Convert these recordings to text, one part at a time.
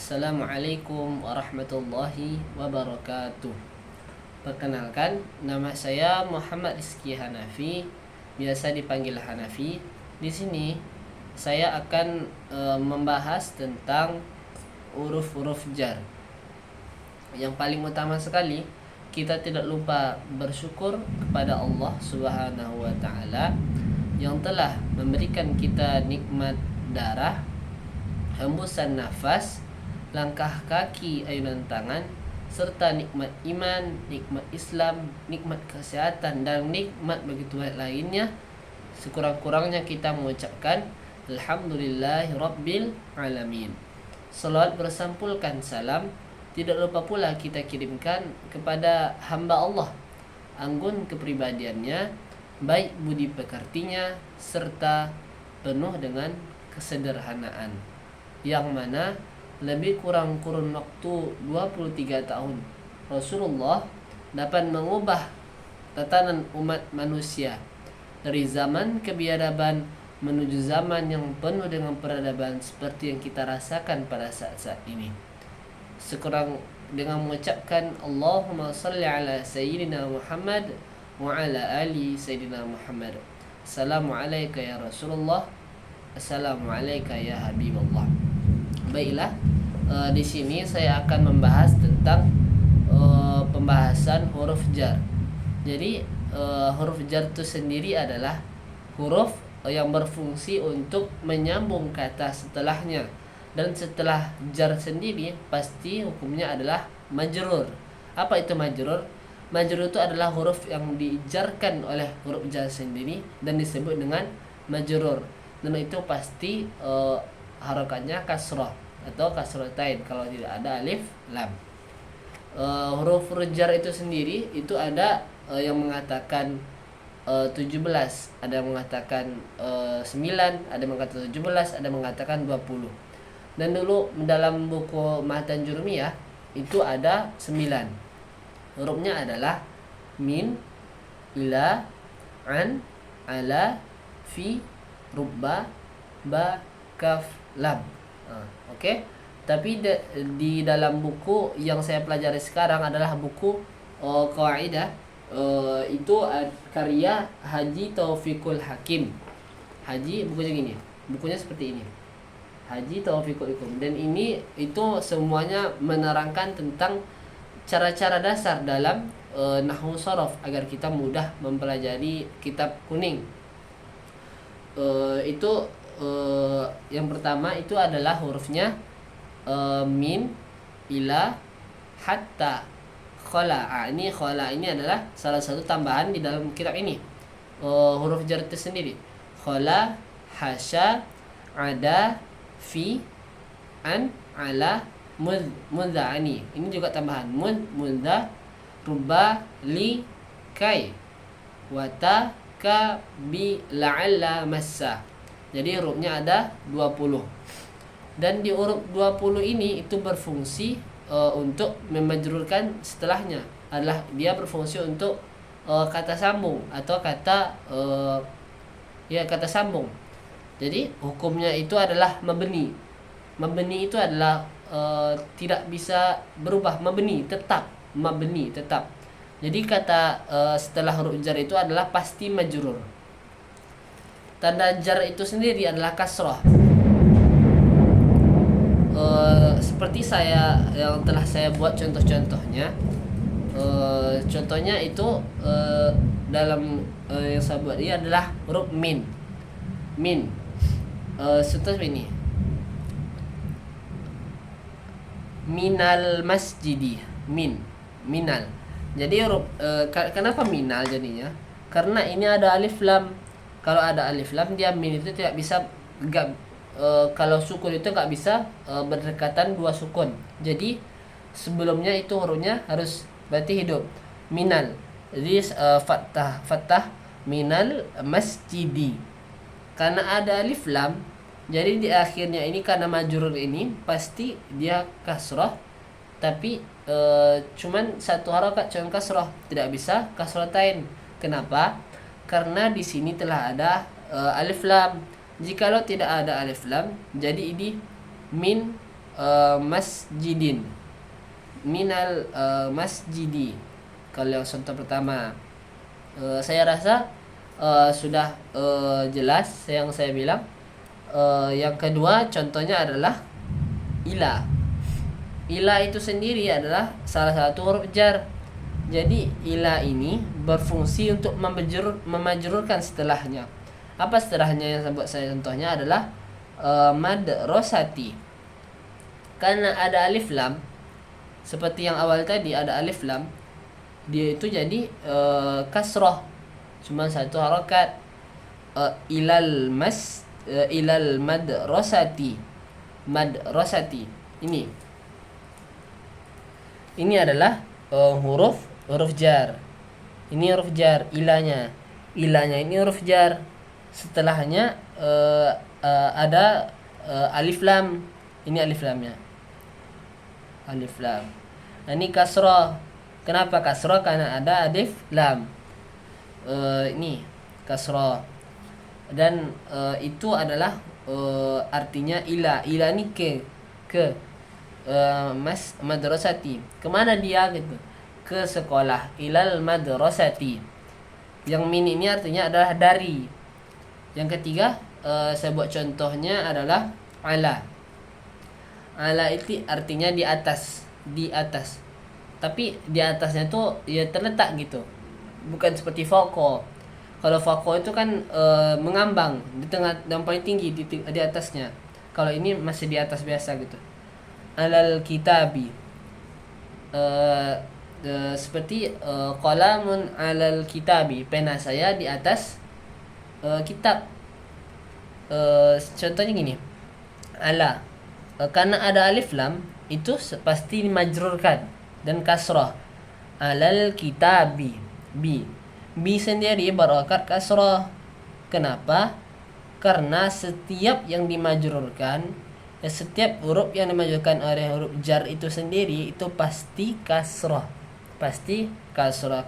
Assalamualaikum warahmatullahi wabarakatuh. Perkenalkan, nama saya Muhammad Rizky Hanafi, biasa dipanggil Hanafi. Di sini saya akan membahas tentang huruf-huruf jar. Yang paling utama sekali, kita tidak lupa bersyukur kepada Allah Subhanahu wa taala yang telah memberikan kita nikmat darah, hembusan nafas, langkah kaki, ayunan tangan, serta nikmat iman, nikmat Islam, nikmat kesehatan, dan nikmat begitu banyak lainnya. Sekurang-kurangnya kita mengucapkan Alhamdulillahi Rabbil Alamin. Salawat bersampulkan salam tidak lupa pula kita kirimkan kepada hamba Allah, anggun kepribadiannya, baik budi pekertinya, serta penuh dengan kesederhanaan, yang mana lebih kurang kurun waktu 23 tahun Rasulullah dapat mengubah tatanan umat manusia dari zaman kebiadaban menuju zaman yang penuh dengan peradaban seperti yang kita rasakan pada saat-saat ini. Sekurang dengan mengucapkan Allahumma salli ala Sayyidina Muhammad wa ala ali Sayyidina Muhammad. Assalamualaikum ya Rasulullah, Assalamualaikum ya Habibullah. Baiklah, di sini saya akan membahas tentang pembahasan huruf jar. Jadi huruf jar itu sendiri adalah huruf yang berfungsi untuk menyambung kata setelahnya, dan setelah jar sendiri pasti hukumnya adalah majrur. Apa itu majrur? Majrur itu adalah huruf yang dijarkan oleh huruf jar sendiri dan disebut dengan majrur. Dan itu pasti harakatnya kasrah atau kasratain kalau tidak ada alif lam. Huruf jar itu sendiri itu ada yang mengatakan 17, ada yang mengatakan 9, ada yang mengatakan 17, ada yang mengatakan 20. Dan dulu dalam buku Matan Jurmiyah itu ada 9. Hurufnya adalah min, ila, an, ala, fi, rubba, ba, kaf, lam. Oke. Tapi di dalam buku yang saya pelajari sekarang adalah buku Qaidah, itu karya Haji Taufiqul Hakim. Haji bukunya gini. Bukunya seperti ini. Haji Taufiqul Hakim. Dan ini itu semuanya menerangkan tentang cara-cara dasar dalam nahwu shorof agar kita mudah mempelajari kitab kuning. Yang pertama itu adalah hurufnya min, ila, hatta, khola. Ini khola ini adalah salah satu tambahan di dalam kitab ini. Huruf jar itu sendiri. Khola, hasya, ada, fi, an, ala, mudha. Ini juga tambahan. Mudha, ruba, li, kai, wata, ka, bi, la'alla, massa. Jadi hurufnya ada 20. Dan di huruf 20 ini itu berfungsi untuk memajrurkan setelahnya. Adalah dia berfungsi untuk kata sambung atau kata sambung. Jadi hukumnya itu adalah mabni. Mabni itu adalah tidak bisa berubah, mabni tetap. Jadi kata setelah huruf jar itu adalah pasti majrur. Tanda jar itu sendiri adalah kasrah. Seperti yang telah saya buat contoh-contohnya. Contohnya itu dalam yang saya buat ini adalah huruf min. Seperti ini. Minal masjidi. Minal. Jadi huruf kenapa minal jadinya? Karena ini ada alif lam. Kalau ada alif lam, dia min itu tidak bisa kalau sukun itu nggak bisa berdekatan dua sukun. Jadi sebelumnya itu hurufnya harus berarti hidup. Minal. Jadi fathah minal masjidi. Karena ada alif lam, jadi di akhirnya ini karena majrur ini pasti dia kasrah, tapi cuman satu harakat, cuman kasrah, tidak bisa kasratain. Kenapa? Karena di sini telah ada alif lam. Jikalau tidak ada alif lam, jadi ini min masjidin, minal masjidi. Kalau yang contoh pertama, saya rasa sudah jelas yang saya bilang. Yang kedua contohnya adalah ila. Ila itu sendiri adalah salah satu huruf jar. Jadi ila ini berfungsi untuk memajrurkan setelahnya. Apa setelahnya yang buat saya contohnya adalah madrasati. Karena ada alif lam, seperti yang awal tadi ada alif lam, dia itu jadi kasroh, cuma satu harokat. Ilal madrasati. Ini adalah huruf jar. Ini huruf jar, ilanya ini huruf jar. Setelahnya ada alif lam. Ini alif lamnya, alif lam. Nah, ini kasroh. Kenapa kasroh? Karena ada alif lam. Ini kasroh. Dan itu adalah artinya ila. Ila ini ke madrasati. Kemana dia gitu? Ke sekolah. Ilal madrasati. Yang min ini artinya adalah dari. Yang ketiga, saya buat contohnya adalah ala. Ala itu artinya di atas, tapi di atasnya tuh ya terletak gitu, bukan seperti fauqa. Kalau fauqa itu kan mengambang di tengah, yang paling tinggi di atasnya. Kalau ini masih di atas biasa gitu. Alal kitabi, seperti qalamun alal kitabi, pena saya di atas kitab. Contohnya gini, ala. Karena ada alif lam, itu pasti dimajrurkan dan kasrah. Alal kitabi, bi sendiri berharokat kasrah. Kenapa? Karena setiap yang dimajrurkan, setiap huruf yang dimajrurkan oleh huruf jar itu sendiri itu pasti kasrah.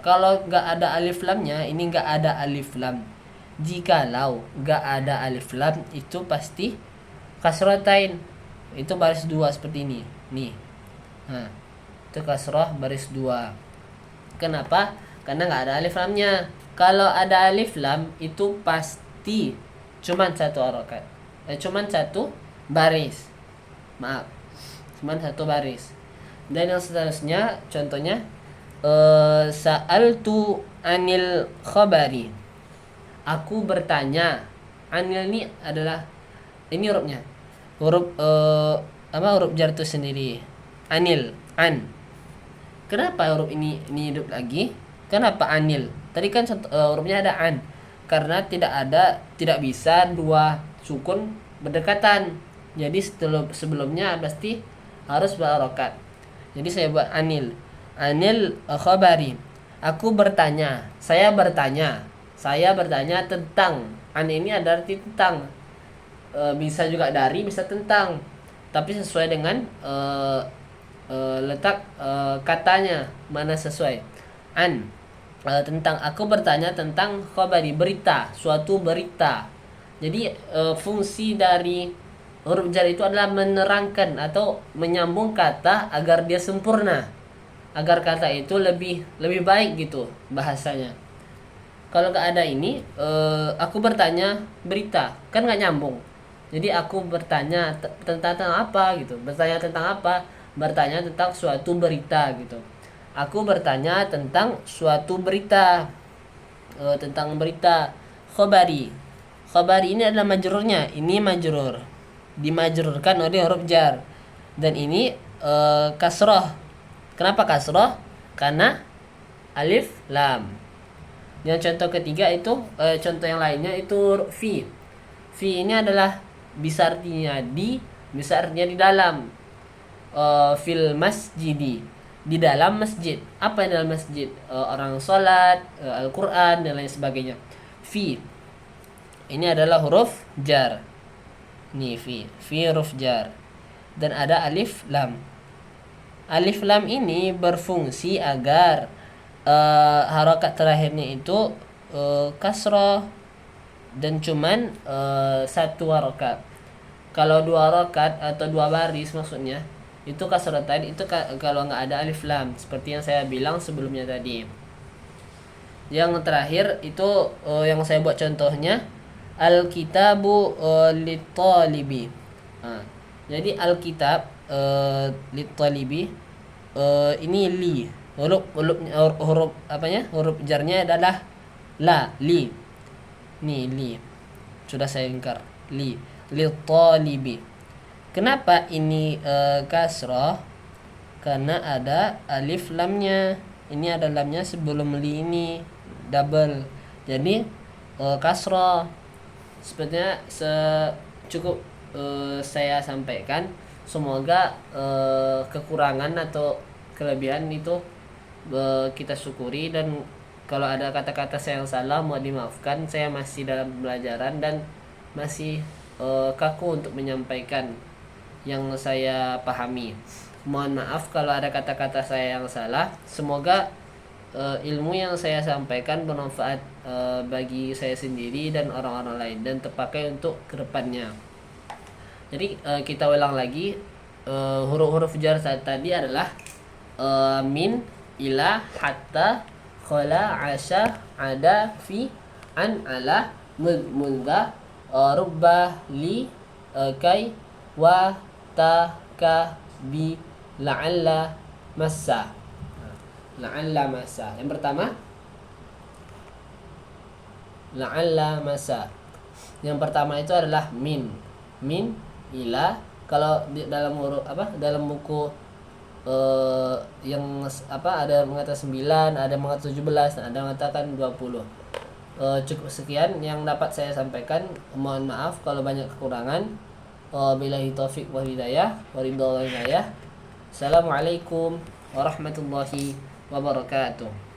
Kalau nggak ada alif lamnya, ini nggak ada alif lam. Jikalau nggak ada alif lam, itu pasti kasratain. Itu baris dua seperti ini nih. Nah, itu kasrah baris dua. Kenapa? Karena nggak ada alif lamnya. Kalau ada alif lam itu pasti cuman satu harokat, cuman satu baris. Cuman satu baris. Dan yang seterusnya contohnya sa'altu anil khabari. Aku bertanya. Anil ini adalah, ini hurufnya. Huruf jar itu sendiri. Anil, an. Kenapa huruf ini hidup lagi? Kenapa anil? Tadi kan hurufnya ada an. Karena tidak bisa dua sukun berdekatan. Jadi sebelumnya pasti harus berharokat. Jadi saya buat anil. Anil khabari. Aku bertanya. Saya bertanya tentang. An ini ada arti tentang. Bisa juga dari, bisa tentang, tapi sesuai dengan letak katanya mana sesuai. Tentang, aku bertanya tentang khabari, berita, suatu berita. Jadi fungsi dari huruf jar itu adalah menerangkan atau menyambung kata agar dia sempurna, agar kata itu lebih baik gitu bahasanya. Kalau nggak ada ini, aku bertanya berita, kan nggak nyambung. Jadi aku bertanya tentang apa gitu. Bertanya tentang suatu berita gitu. Aku bertanya tentang suatu berita. Tentang berita. Khabari ini adalah majrurnya. Ini majrur. Dimajrurkan oleh huruf jar. Dan ini kasroh. Kenapa kasroh? Karena alif lam. Yang contoh ketiga itu, contoh yang lainnya itu fi. Fi ini adalah bisa artinya bisa artinya di dalam. Fil masjidi, di dalam masjid. Apa yang dalam masjid? Orang sholat, Al-Quran dan lain sebagainya. Fi ini adalah huruf jar. Nih fi huruf jar. Dan ada alif lam. Alif lam ini berfungsi agar harokat terakhirnya itu kasroh dan cuman satu harokat. kalau 2 rakaat atau 2 baris maksudnya itu kasrotain itu kalau nggak ada alif lam seperti yang saya bilang sebelumnya tadi. Yang terakhir itu yang saya buat contohnya al-kitabu lit-talibi. Jadi al-kitab lit-talibi ini li. Huruf apanya? Huruf jarnya adalah la, li. Nih li. Sudah saya ingkar. Li. Lit-talibi. Kenapa ini kasrah? Karena ada alif lamnya. Ini ada lamnya sebelum li ini double. Jadi kasrah. Sepertinya cukup saya sampaikan. Semoga kekurangan atau kelebihan itu kita syukuri, dan kalau ada kata-kata saya yang salah mohon dimaafkan. Saya masih dalam pembelajaran dan masih kaku untuk menyampaikan yang saya pahami. Mohon maaf kalau ada kata-kata saya yang salah. Semoga ilmu yang saya sampaikan bermanfaat bagi saya sendiri dan orang-orang lain dan terpakai untuk kedepannya. Jadi kita ulang lagi, huruf-huruf jar saat tadi adalah min, ila, hatta, khala, asya, ada, fi, an, ala, mudha, rubba, li, kai, wa, ta, ka, bi, la'alla, massa. La'alla massa. Yang pertama la'alla massa. Yang pertama itu adalah min. Min, ila. Kalau di dalam huruf dalam buku yang ada mengatakan 9, ada mengatakan 17, ada mengatakan 20. Cukup sekian yang dapat saya sampaikan. Mohon maaf kalau banyak kekurangan. Billahi taufik wal hidayah. Waridha wal hidayah. Assalamualaikum warahmatullahi wabarakatuh.